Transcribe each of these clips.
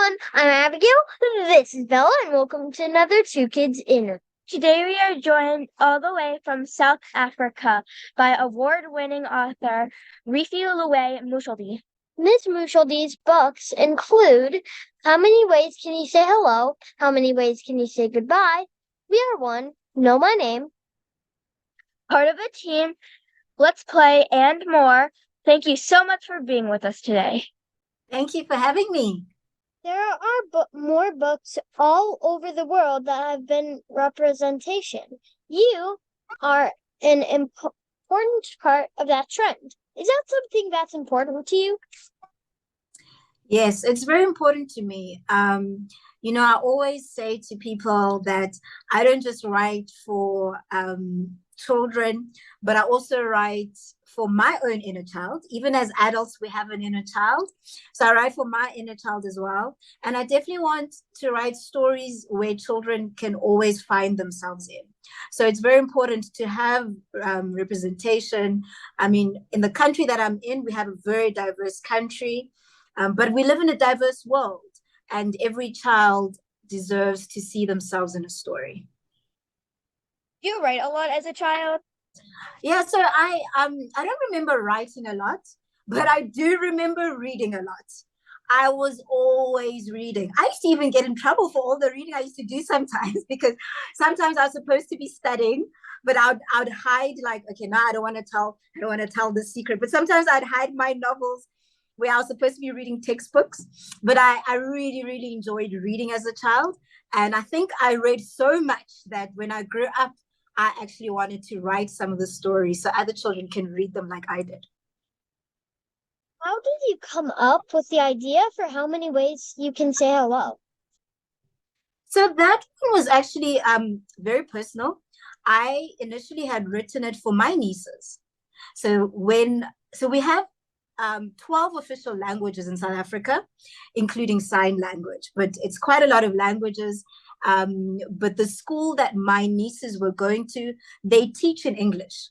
everyone, I'm Abigail, this is Bella, and welcome to another Two Kids In. Today we are joined all the way from South Africa by award-winning author Refiloe Moahloli. Miss Moahloli's books include How Many Ways Can You Say Hello? How Many Ways Can You Say Goodbye? We Are One, Know My Name. Part of a team, Let's Play, and more. Thank you so much for being with us today. Thank you for having me. There are more books all over the world that have been representation. You are an important part of that trend. Is that something that's important to you? Yes, it's very important to me. I always say to people that I don't just write for children, but I also write for my own inner child. Even as adults, we have an inner child. So I write for my inner child as well. And I definitely want to write stories where children can always find themselves in. So it's very important to have representation. I mean, in the country that I'm in, we have a very diverse country, but we live in a diverse world, and every child deserves to see themselves in a story. You write a lot as a child? Yeah, so I don't remember writing a lot, but I do remember reading a lot. I was always reading. I used to even get in trouble for all the reading I used to do sometimes because sometimes I was supposed to be studying, but I'd hide, like, okay, no, I don't want to tell the secret. But sometimes I'd hide my novels where I was supposed to be reading textbooks. But I really, really enjoyed reading as a child. And I think I read so much that when I grew up, I actually wanted to write some of the stories so other children can read them like I did. How did you come up with the idea for How Many Ways You Can Say Hello? So that one was actually very personal. I initially had written it for my nieces. So we have 12 official languages in South Africa, including sign language, but it's quite a lot of languages. But the school that my nieces were going to, they teach in English.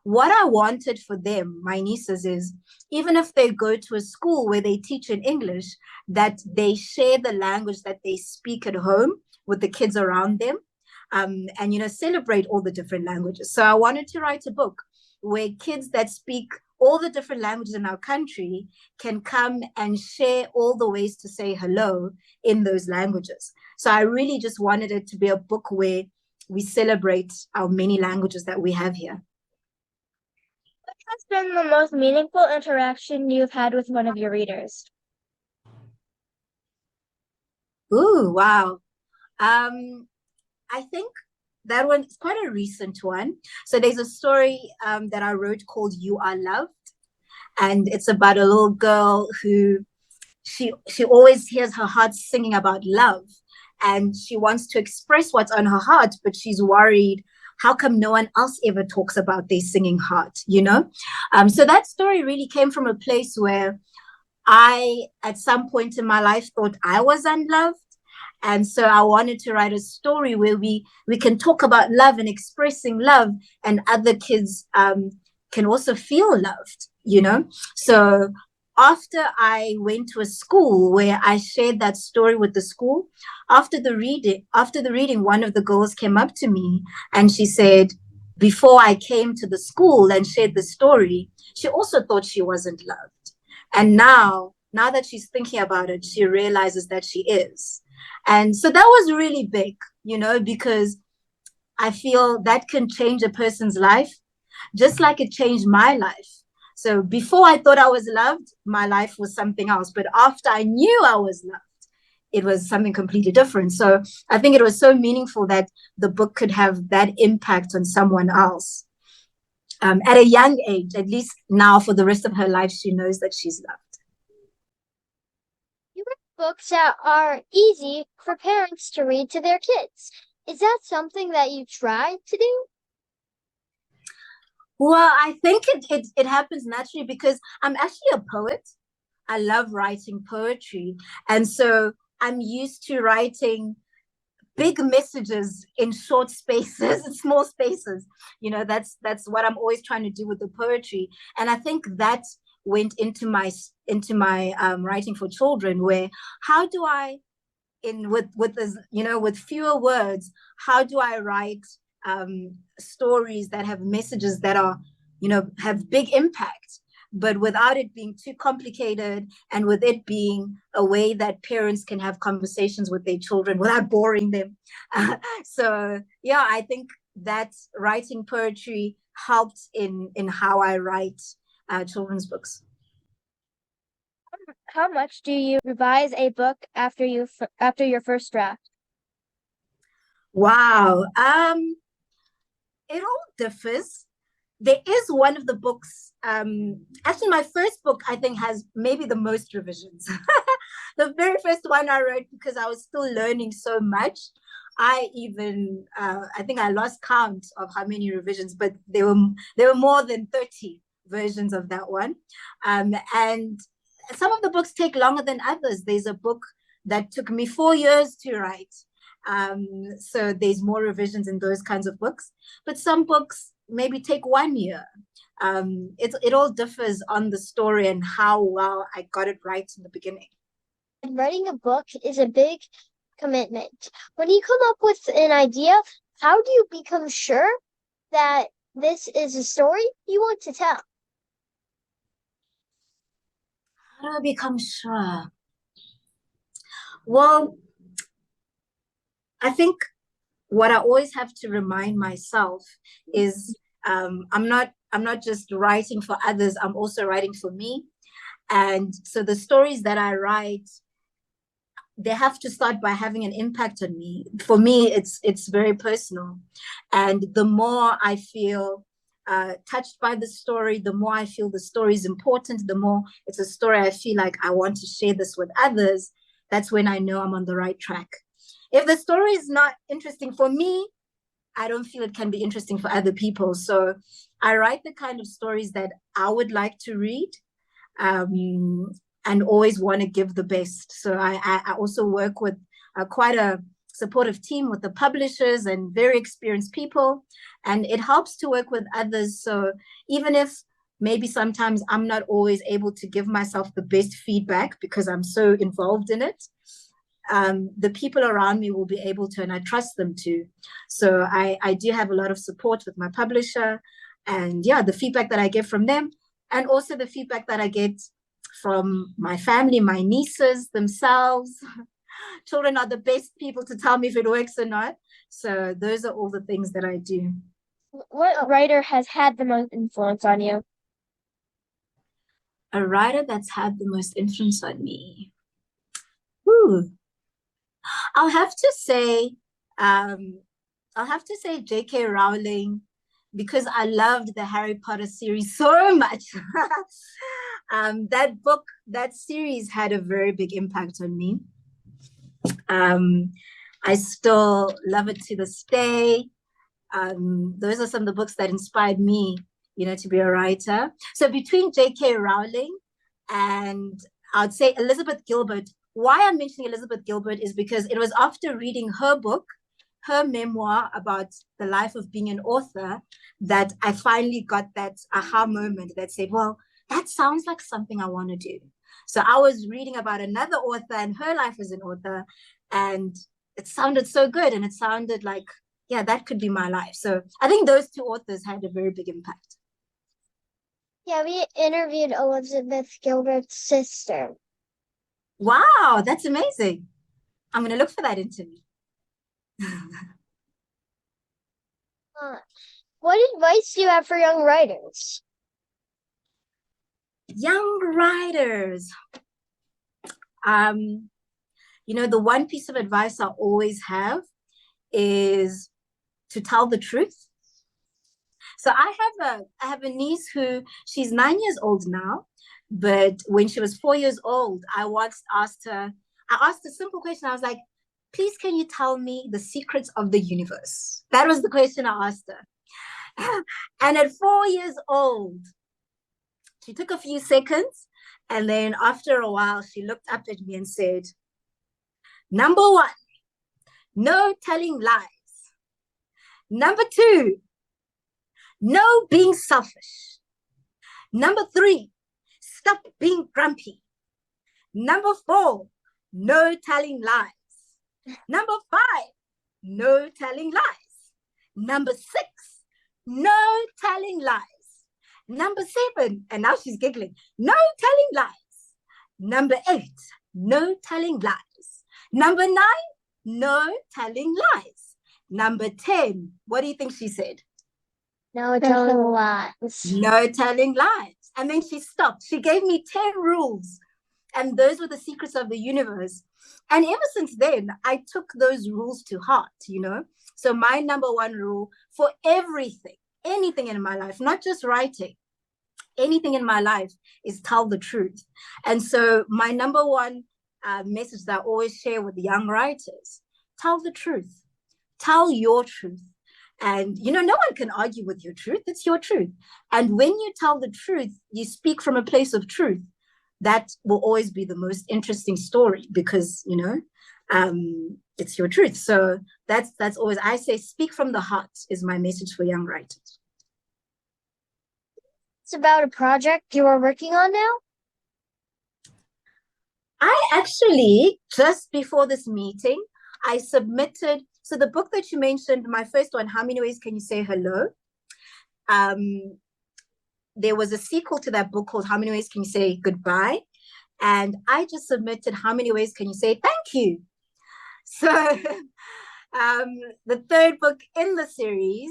What I wanted for them, my nieces, is even if they go to a school where they teach in English, that they share the language that they speak at home with the kids around them, and celebrate all the different languages. So I wanted to write a book where kids that speak all the different languages in our country can come and share all the ways to say hello in those languages. So I really just wanted it to be a book where we celebrate our many languages that we have here. What has been the most meaningful interaction you've had with one of your readers? Ooh, wow. I think that one is quite a recent one. So there's a story that I wrote called You Are Loved. And it's about a little girl who she always hears her heart singing about love. And she wants to express what's on her heart, but she's worried, how come no one else ever talks about their singing heart, So that story really came from a place where I, at some point in my life, thought I was unloved. And so I wanted to write a story where we can talk about love and expressing love, and other kids can also feel loved. So after I went to a school where I shared that story with the school, after the reading, one of the girls came up to me and she said, before I came to the school and shared the story, she also thought she wasn't loved. And now that she's thinking about it, she realizes that she is. And so that was really big, because I feel that can change a person's life, just like it changed my life. So before I thought I was loved, my life was something else. But after I knew I was loved, it was something completely different. So I think it was so meaningful that the book could have that impact on someone else. At a young age, at least now for the rest of her life, she knows that she's loved. You write books that are easy for parents to read to their kids. Is that something that you tried to do? Well, I think it happens naturally because I'm actually a poet. I love writing poetry. And so I'm used to writing big messages in short spaces, in small spaces. That's what I'm always trying to do with the poetry. And I think that went into my writing for children, where how do I, in with this, with fewer words, how do I write stories that have messages that are, have big impact, but without it being too complicated, and with it being a way that parents can have conversations with their children without boring them. So yeah, I think that writing poetry helped in how I write children's books. How much do you revise a book after your first draft? Wow. It all differs. There is one of the books, actually my first book I think has maybe the most revisions. The very first one I wrote, because I was still learning so much. I think I lost count of how many revisions, but there were more than 30 versions of that one. And some of the books take longer than others. There's a book that took me 4 years to write. So there's more revisions in those kinds of books, but some books maybe take 1 year. It all differs on the story and how well I got it right in the beginning. Writing a book is a big commitment. When you come up with an idea, how do you become sure that this is a story you want to tell? How do I become sure? Well, I think what I always have to remind myself is I'm not just writing for others, I'm also writing for me. And so the stories that I write, they have to start by having an impact on me. For me, it's very personal. And the more I feel touched by the story, the more I feel the story is important, the more it's a story I feel like I want to share this with others. That's when I know I'm on the right track. If the story is not interesting for me, I don't feel it can be interesting for other people. So I write the kind of stories that I would like to read, and always want to give the best. So I also work with quite a supportive team with the publishers and very experienced people. And it helps to work with others. So even if maybe sometimes I'm not always able to give myself the best feedback because I'm so involved in it, the people around me will be able to, and I trust them to. So I do have a lot of support with my publisher, and yeah, the feedback that I get from them, and also the feedback that I get from my family, my nieces themselves. Children are the best people to tell me if it works or not. So those are all the things that I do. What writer has had the most influence on you? A writer that's had the most influence on me. Ooh. I'll have to say, J.K. Rowling, because I loved the Harry Potter series so much. That series had a very big impact on me. I still love it to this day. Those are some of the books that inspired me, to be a writer. So between J.K. Rowling and I'd say Elizabeth Gilbert. Why I'm mentioning Elizabeth Gilbert is because it was after reading her book, her memoir about the life of being an author, that I finally got that aha moment that said, well, that sounds like something I want to do. So I was reading about another author and her life as an author, and it sounded so good, and it sounded like, yeah, that could be my life. So I think those two authors had a very big impact. Yeah, we interviewed Elizabeth Gilbert's sister. Wow, that's amazing. I'm going to look for that interview. What advice do you have for young writers? Young writers. The one piece of advice I always have is to tell the truth. So I have a niece who, she's 9 years old now, but when she was 4 years old, I asked a simple question. I was like, please, can you tell me the secrets of the universe? That was the question I asked her. And at 4 years old, she took a few seconds, and then after a while, she looked up at me and said, number one, no telling lies. Number two, no being selfish. Number three, stop being grumpy. Number 4, no telling lies. Number 5, no telling lies. Number 6, no telling lies. Number 7, and now she's giggling, no telling lies. Number 8, no telling lies. Number 9, no telling lies. Number 10, what do you think she said? No telling lies. No telling lies. And then she stopped. She gave me 10 rules. And those were the secrets of the universe. And ever since then, I took those rules to heart, you know. So my number 1 rule for everything, anything in my life, not just writing, anything in my life is tell the truth. And so my number 1 message that I always share with the young writers, tell the truth. Tell your truth. And, you know, no one can argue with your truth. It's your truth. And when you tell the truth, you speak from a place of truth. That will always be the most interesting story because, you know, it's your truth. So that's always, I say, speak from the heart is my message for young writers. It's about a project you are working on now? I actually, just before this meeting, I submitted, so the book that you mentioned, my first one, How Many Ways Can You Say Hello? There was a sequel to that book called How Many Ways Can You Say Goodbye? And I just submitted How Many Ways Can You Say Thank You? So the third book in the series,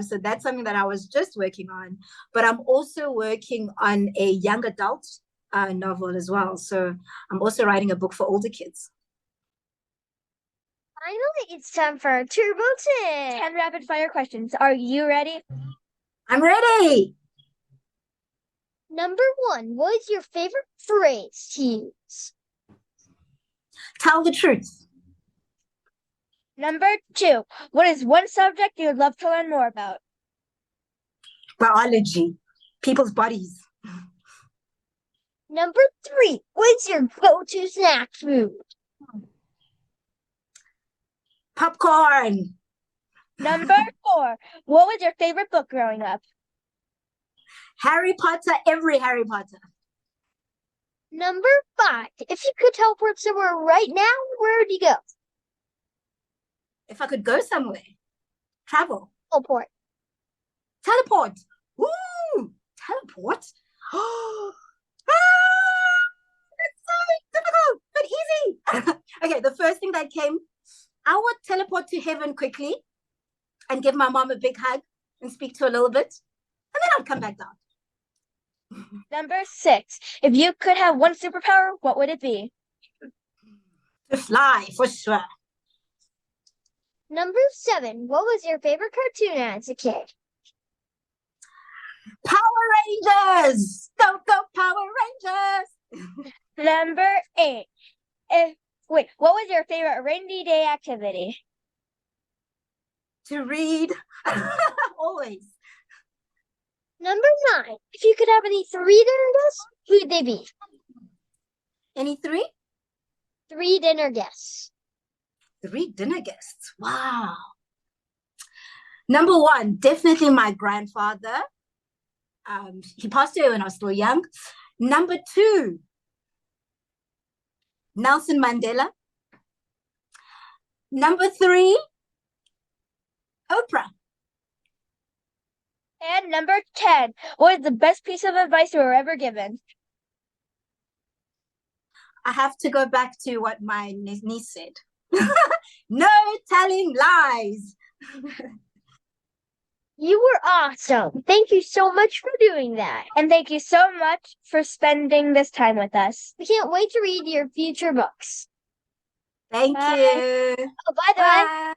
so that's something that I was just working on, but I'm also working on a young adult novel as well. So I'm also writing a book for older kids. Finally, it's time for our Turbo 10. 10 rapid fire questions. Are you ready? I'm ready. Number 1, what is your favorite phrase to use? Tell the truth. Number 2, what is one subject you would love to learn more about? Biology. People's bodies. Number 3, what is your go-to snack food? Popcorn. Number 4, what was your favorite book growing up? Harry Potter, every Harry Potter. Number 5, if you could teleport somewhere right now, where would you go? If I could go somewhere, travel. Teleport. Teleport. Ooh, teleport. Oh, it's so difficult, but easy. Okay, the first thing that came, I would teleport to heaven quickly and give my mom a big hug and speak to her a little bit, and then I'd come back down. Number 6, if you could have one superpower, what would it be? To fly, for sure. Number 7, what was your favorite cartoon as a kid? Power Rangers! Go, go, Power Rangers! Number 8, what was your favorite rainy day activity? To read. Always. Number 9, if you could have any 3 dinner guests, who would they be? Any 3? 3 dinner guests. 3 dinner guests. Wow. Number 1, definitely my grandfather. He passed away when I was still young. Number 2, Nelson Mandela. Number 3, Oprah. And number 10, what is the best piece of advice you were ever given? I have to go back to what my niece said. No telling lies. You were awesome. Thank you so much for doing that. And thank you so much for spending this time with us. We can't wait to read your future books. Thank Bye. you. Oh, by the way, Bye.